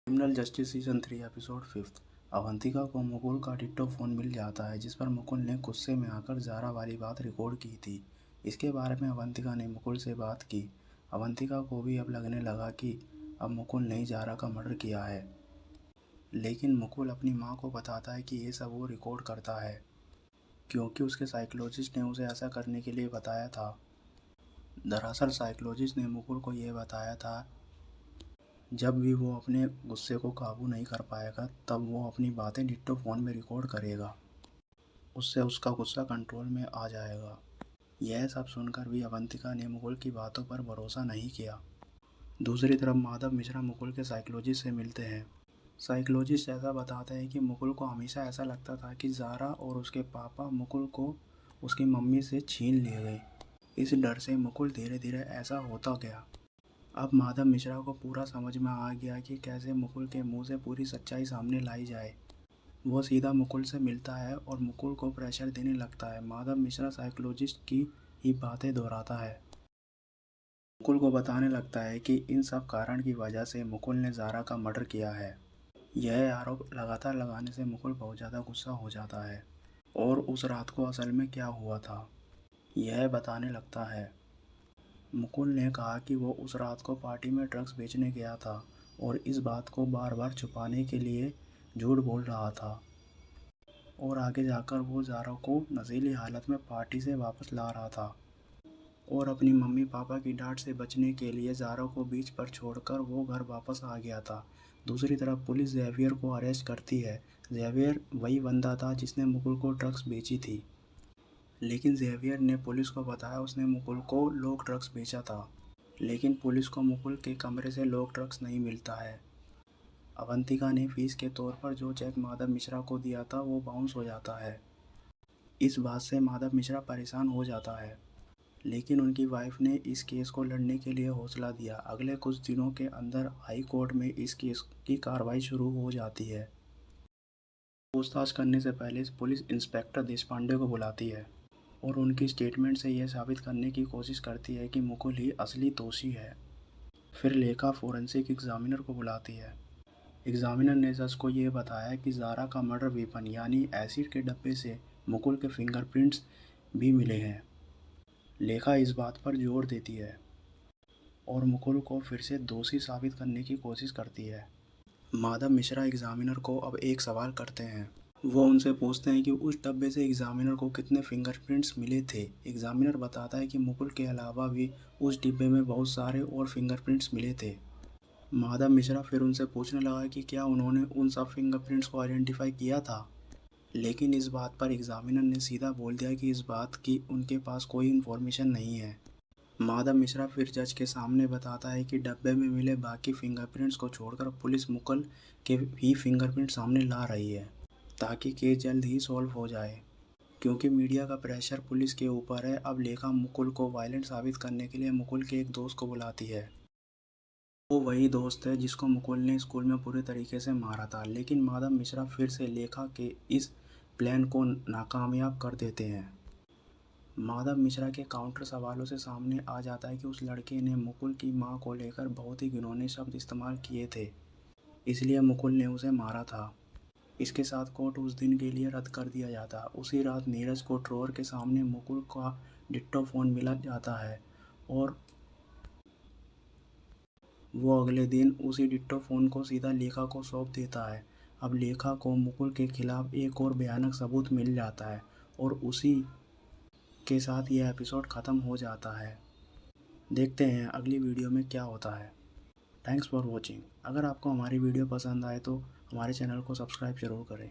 Criminal justice season 3 episode 5। Avantika को मुकुल का ditto phone मिल जाता है जिस पर मुकुल ने गुस्से में आकर ज़ारा वाली बात रिकॉर्ड की थी। इसके बारे में अवंतिका ने मुकुल से बात की। अवंतिका को भी अब लगने लगा कि अब मुकुल ने ज़ारा का मर्डर किया है, लेकिन मुकुल अपनी माँ को बताता है कि ये सब वो रिकॉर्ड करता है क्योंकि उसके साइकोलॉजिस्ट ने उसे ऐसा करने के लिए बताया था। दरअसल साइकोलॉजिस्ट ने मुकुल को ये बताया था जब भी वो अपने गुस्से को काबू नहीं कर पाएगा तब वो अपनी बातें डिट्टो फ़ोन में रिकॉर्ड करेगा। उससे उसका गुस्सा कंट्रोल में आ जाएगा। यह सब सुनकर भी अवंतिका ने मुकुल की बातों पर भरोसा नहीं किया। दूसरी तरफ माधव मिश्रा मुकुल के साइकोलॉजिस्ट से मिलते हैं। साइकोलॉजिस्ट ऐसा बताते हैं कि मुकुल को हमेशा ऐसा लगता था कि ज़ारा और उसके पापा मुकुल को उसकी मम्मी से छीन लिए गए। इस डर से मुकुल धीरे धीरे ऐसा होता गया। अब माधव मिश्रा को पूरा समझ में आ गया कि कैसे मुकुल के मुंह से पूरी सच्चाई सामने लाई जाए। वो सीधा मुकुल से मिलता है और मुकुल को प्रेशर देने लगता है। माधव मिश्रा साइकोलॉजिस्ट की ही बातें दोहराता है। मुकुल को बताने लगता है कि इन सब कारण की वजह से मुकुल ने ज़ारा का मर्डर किया है। यह आरोप लगातार लगाने से मुकुल बहुत ज़्यादा गुस्सा हो जाता है और उस रात को असल में क्या हुआ था यह बताने लगता है। मुकुल ने कहा कि वो उस रात को पार्टी में ड्रग्स बेचने गया था और इस बात को बार बार छुपाने के लिए झूठ बोल रहा था और आगे जाकर वो ज़ारा को नशीली हालत में पार्टी से वापस ला रहा था और अपनी मम्मी पापा की डांट से बचने के लिए ज़ारा को बीच पर छोड़कर वो घर वापस आ गया था। दूसरी तरफ पुलिस जेवियर को अरेस्ट करती है। जेवियर वही बंदा था जिसने मुकुल को ड्रग्स बेची थी, लेकिन जेवियर ने पुलिस को बताया उसने मुकुल को लोग ड्रग्स बेचा था, लेकिन पुलिस को मुकुल के कमरे से लोग ड्रग्स नहीं मिलता है। अवंतिका ने फीस के तौर पर जो चेक माधव मिश्रा को दिया था वो बाउंस हो जाता है। इस बात से माधव मिश्रा परेशान हो जाता है, लेकिन उनकी वाइफ ने इस केस को लड़ने के लिए हौसला दिया। अगले कुछ दिनों के अंदर हाई कोर्ट में इस केस की कार्रवाई शुरू हो जाती है। पूछताछ करने से पहले पुलिस इंस्पेक्टर देशपांडे को बुलाती है और उनकी स्टेटमेंट से यह साबित करने की कोशिश करती है कि मुकुल ही असली दोषी है। फिर लेखा फोरेंसिक एग्जामिनर को बुलाती है। एग्जामिनर ने जज को ये बताया कि ज़ारा का मर्डर वेपन यानी एसिड के डब्बे से मुकुल के फिंगरप्रिंट्स भी मिले हैं। लेखा इस बात पर जोर देती है और मुकुल को फिर से दोषी साबित करने की कोशिश करती है। माधव मिश्रा एग्जामिनर को अब एक सवाल करते हैं। वो उनसे पूछते हैं कि उस डब्बे से एग्जामिनर को कितने फिंगरप्रिंट्स मिले थे। एग्जामिनर बताता है कि मुकुल के अलावा भी उस डिब्बे में बहुत सारे और फिंगरप्रिंट्स मिले थे। माधव मिश्रा फिर उनसे पूछने लगा कि क्या उन्होंने उन सब फिंगरप्रिंट्स को आइडेंटिफाई किया था, लेकिन इस बात पर एग्जामिनर ने सीधा बोल दिया कि इस बात की उनके पास कोई इन्फॉर्मेशन नहीं है। माधव मिश्रा फिर जज के सामने बताता है कि डब्बे में मिले बाकी फिंगरप्रिंट्स को छोड़कर पुलिस मुकुल के ही फिंगरप्रिंट सामने ला रही है ताकि केस जल्द ही सॉल्व हो जाए। क्योंकि मीडिया का प्रेशर पुलिस के ऊपर है, अब लेखा मुकुल को वायलेंट साबित करने के लिए मुकुल के एक दोस्त को बुलाती है। वो वही दोस्त है जिसको मुकुल ने स्कूल में पूरे तरीके से मारा था, लेकिन माधव मिश्रा फिर से लेखा के इस प्लान को नाकामयाब कर देते हैं। माधव मिश्रा के काउंटर सवालों से सामने आ जाता है कि उस लड़के ने मुकुल की मां को लेकर बहुत ही घिनौने शब्द इस्तेमाल किए थे, इसलिए मुकुल ने उसे मारा था। इसके साथ कोर्ट उस दिन के लिए रद्द कर दिया जाता। उसी रात नीरज को ड्रॉअर के सामने मुकुल का डिट्टो फ़ोन मिला जाता है और वो अगले दिन उसी डिट्टो फ़ोन को सीधा लेखा को सौंप देता है। अब लेखा को मुकुल के खिलाफ एक और भयानक सबूत मिल जाता है और उसी के साथ यह एपिसोड ख़त्म हो जाता है। देखते हैं अगली वीडियो में क्या होता है। Thanks for watching. अगर आपको हमारी वीडियो पसंद आए तो हमारे चैनल को सब्सक्राइब ज़रूर करें।